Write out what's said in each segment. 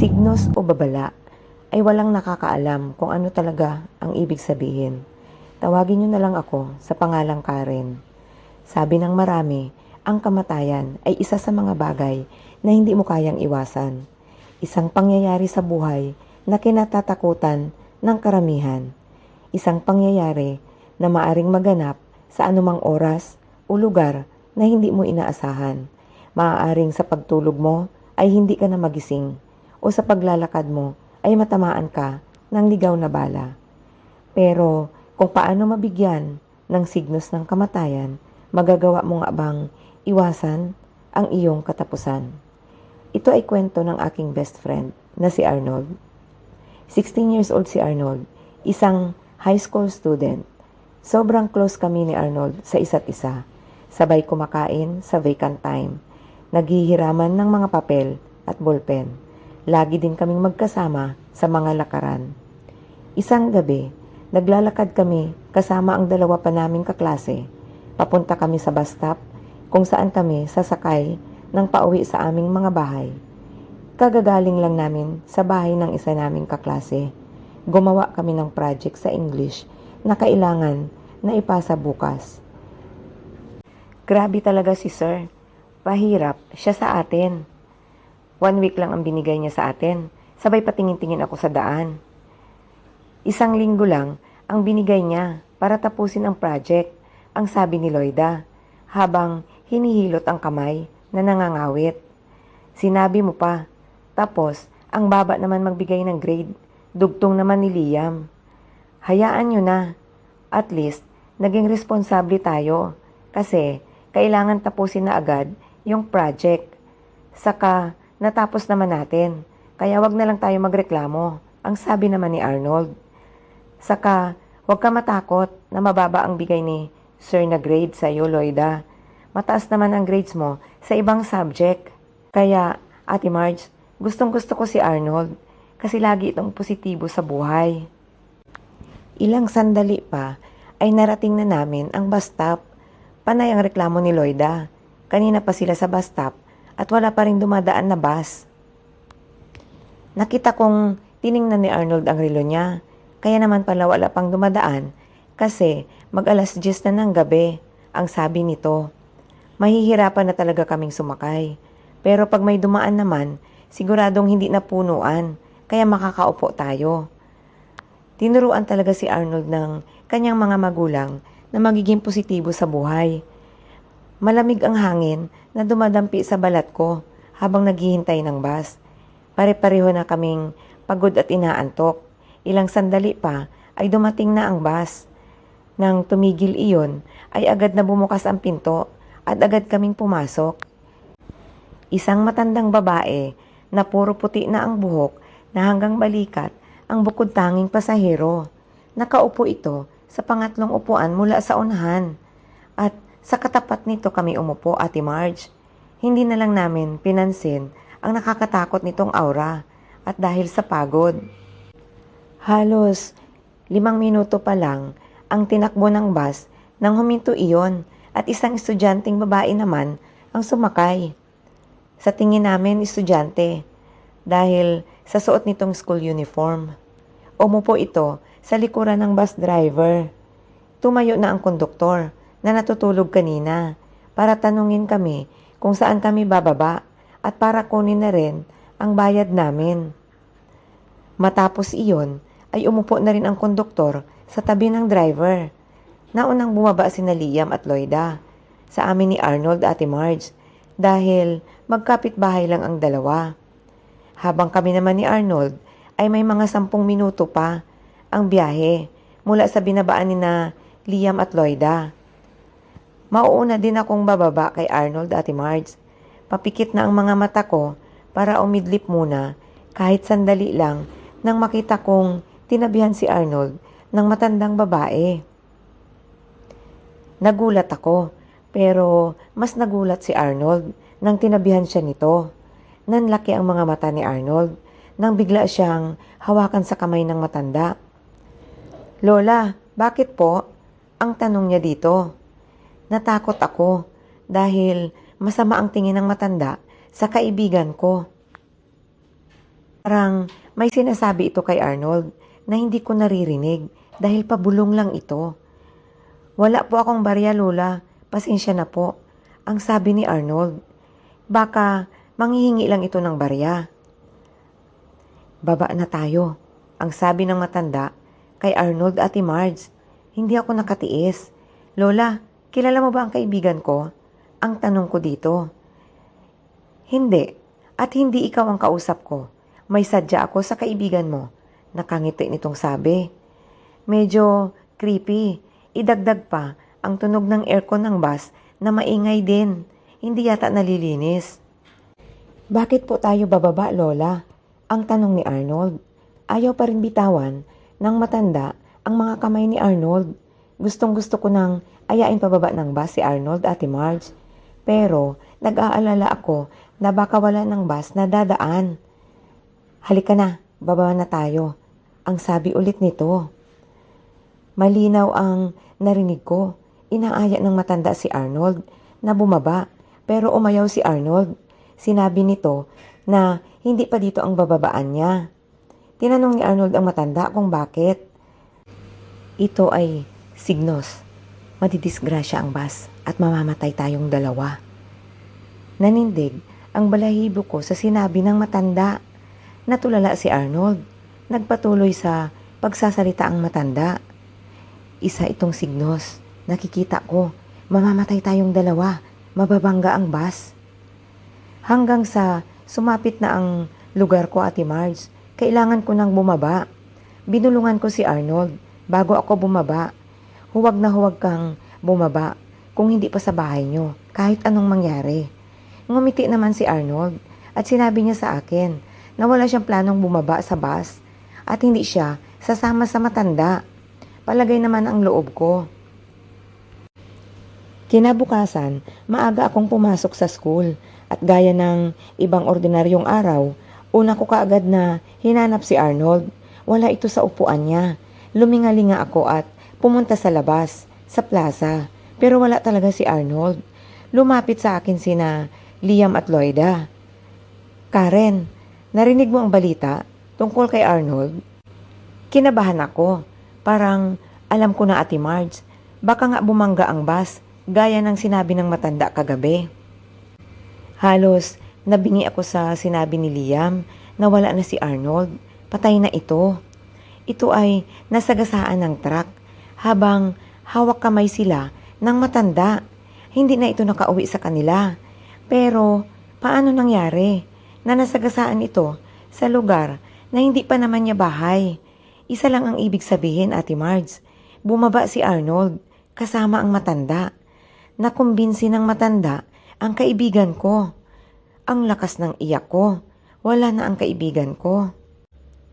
Signos o babala ay walang nakakaalam kung ano talaga ang ibig sabihin. Tawagin niyo na lang ako sa pangalang Karen. Sabi ng marami, ang kamatayan ay isa sa mga bagay na hindi mo kayang iwasan. Isang pangyayari sa buhay na kinatatakutan ng karamihan. Isang pangyayari na maaring maganap sa anumang oras o lugar na hindi mo inaasahan. Maaaring sa pagtulog mo ay hindi ka na magising o sa paglalakad mo ay matamaan ka ng ligaw na bala. Pero kung paano mabigyan ng signos ng kamatayan, magagawa mo nga bang iwasan ang iyong katapusan? Ito ay kwento ng aking best friend na si Arnold. 16 years old si Arnold, isang high school student. Sobrang close kami ni Arnold sa isa't isa. Sabay kumakain sa vacant time. Naghihiraman ng mga papel at ballpen. Lagi din kaming magkasama sa mga lakaran. Isang gabi, naglalakad kami kasama ang dalawa pa naming kaklase. Papunta kami sa bus stop kung saan kami sasakay ng pauwi sa aming mga bahay. Kagagaling lang namin sa bahay ng isa naming kaklase. Gumawa kami ng project sa English na kailangan na ipasa bukas. Grabe talaga si Sir. Pahirap siya sa atin. 1 week lang ang binigay niya sa atin. Sabay patingin-tingin ako sa daan. 1 linggo lang ang binigay niya para tapusin ang project, ang sabi ni Loida, habang hinihilot ang kamay na nangangawit. Sinabi mo pa, tapos ang baba naman magbigay ng grade, dugtong naman ni Liam. Hayaan nyo na. At least, naging responsable tayo kasi kailangan tapusin na agad yung project. Saka, natapos naman natin, kaya wag na lang tayo magreklamo, ang sabi naman ni Arnold. Saka, wag ka matakot na mababa ang bigay ni Sir na grade sa iyo, Loida. Mataas naman ang grades mo sa ibang subject. Kaya, Ate Marge, gustong-gusto ko si Arnold kasi lagi itong positibo sa buhay. Ilang sandali pa ay narating na namin ang bus stop. Panay ang reklamo ni Loida. Kanina pa sila sa bus stop at wala pa rin dumadaan na bus. Nakita kong tiningnan ni Arnold ang relo niya. Kaya naman pala wala pang dumadaan kasi mag-alas 10 na ng gabi, ang sabi nito. Mahihirapan na talaga kaming sumakay. Pero pag may dumaan naman, siguradong hindi na punuan, kaya makakaupo tayo. Tinuruan talaga si Arnold ng kanyang mga magulang na magiging positibo sa buhay. Malamig ang hangin na dumadampi sa balat ko habang naghihintay ng bus. Pare-pareho na kaming pagod at inaantok. Ilang sandali pa ay dumating na ang bus. Nang tumigil iyon, ay agad na bumukas ang pinto at agad kaming pumasok. Isang matandang babae na puro puti na ang buhok na hanggang balikat ang bukod tanging pasahero. Nakaupo ito sa pangatlong upuan mula sa unahan. At sa katapat nito kami umupo, Ate Marge. Hindi na lang namin pinansin ang nakakatakot nitong aura at dahil sa pagod. Halos 5 minuto pa lang ang tinakbo ng bus nang huminto iyon at isang estudyanteng babae naman ang sumakay. Sa tingin namin estudyante dahil sa suot nitong school uniform. Umupo ito sa likuran ng bus driver. Tumayo na ang konduktor na natutulog kanina para tanungin kami kung saan kami bababa at para kunin na rin ang bayad namin. Matapos iyon ay umupo na rin ang konduktor sa tabi ng driver. Naunang bumaba sina Liam at Loida sa amin ni Arnold, Ate Marge, dahil magkapit-bahay lang ang dalawa. Habang kami naman ni Arnold ay may mga 10 minuto pa ang biyahe mula sa binabaan ni na Liam at Loida. Mauuna din akong bababa kay Arnold, Ate Marge. Papikit na ang mga mata ko para umidlip muna kahit sandali lang nang makita kong tinabihan si Arnold ng matandang babae. Nagulat ako, pero mas nagulat si Arnold nang tinabihan siya nito. Nanlaki ang mga mata ni Arnold nang bigla siyang hawakan sa kamay ng matanda. Lola, bakit po? Ang tanong niya dito. Natakot ako dahil masama ang tingin ng matanda sa kaibigan ko. Parang may sinasabi ito kay Arnold na hindi ko naririnig dahil pabulong lang ito. Wala po akong barya, Lola. Pasensya na po. Ang sabi ni Arnold, baka manghihingi lang ito ng barya. Baba na tayo. Ang sabi ng matanda kay Arnold at Marge. Hindi ako nakatiis. Lola, kilala mo ba ang kaibigan ko? Ang tanong ko dito. Hindi. At hindi ikaw ang kausap ko. May sadya ako sa kaibigan mo. Nakangiti nitong sabi. Medyo creepy. Idagdag pa ang tunog ng aircon ng bus na maingay din. Hindi yata nalilinis. Bakit po tayo bababa, Lola? Ang tanong ni Arnold. Ayaw pa rin bitawan ng matanda ang mga kamay ni Arnold. Gustong-gusto ko nang ayain pababa ng bus si Arnold at Marge. Pero nag-aalala ako na baka wala ng bus na dadaan. Halika na, bababa na tayo. Ang sabi ulit nito. Malinaw ang narinig ko. Inaaya ng matanda si Arnold na bumaba. Pero umayaw si Arnold. Sinabi nito na hindi pa dito ang bababaan niya. Tinanong ni Arnold ang matanda kung bakit. Ito ay signos. Madidisgrasya ang bus at mamamatay tayong dalawa. Nanindig ang balahibo ko sa sinabi ng matanda. Natulala si Arnold. Nagpatuloy sa pagsasalita ang matanda. Isa itong signos. Nakikita ko, mamamatay tayong dalawa. Mababangga ang bus. Hanggang sa sumapit na ang lugar ko, Ate Marge, kailangan ko nang bumaba. Binulungan ko si Arnold bago ako bumaba. Huwag na huwag kang bumaba kung hindi pa sa bahay nyo, kahit anong mangyari. Ngumiti naman si Arnold at sinabi niya sa akin na wala siyang planong bumaba sa bus at hindi siya sasama sa matanda. Palagay naman ang loob ko. Kinabukasan, maaga akong pumasok sa school at gaya ng ibang ordinaryong araw, una ko kaagad na hinanap si Arnold. Wala ito sa upuan niya. Lumingalinga ako at pumunta sa labas, sa plaza. Pero wala talaga si Arnold. Lumapit sa akin sina Liam at Loida. Karen, narinig mo ang balita tungkol kay Arnold? Kinabahan ako. Parang alam ko na, Ate Marge. Baka nga bumangga ang bus, gaya ng sinabi ng matanda kagabi. Halos nabingi ako sa sinabi ni Liam na wala na si Arnold. Patay na ito. Ito ay nasagasaan ng truck habang hawak kamay sila ng matanda. Hindi na ito nakauwi sa kanila. Pero paano nangyari na nasagasaan ito sa lugar na hindi pa naman niya bahay? Isa lang ang ibig sabihin, Ate Marge. Bumaba si Arnold kasama ang matanda. Nakumbinsi ng matanda ang kaibigan ko. Ang lakas ng iyak ko. Wala na ang kaibigan ko.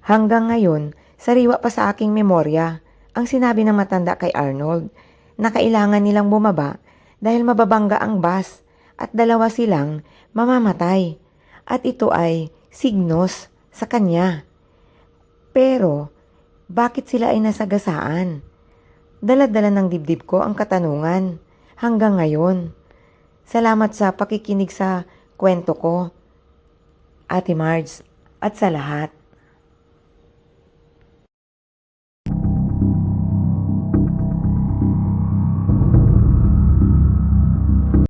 Hanggang ngayon, sariwa pa sa aking memorya ang sinabi ng matanda kay Arnold na kailangan nilang bumaba dahil mababangga ang bus at dalawa silang mamamatay. At ito ay signos sa kanya. Pero, bakit sila ay nasagasaan? Dala-dala ng dibdib ko ang katanungan hanggang ngayon. Salamat sa pakikinig sa kwento ko, Ate Marge, at sa lahat.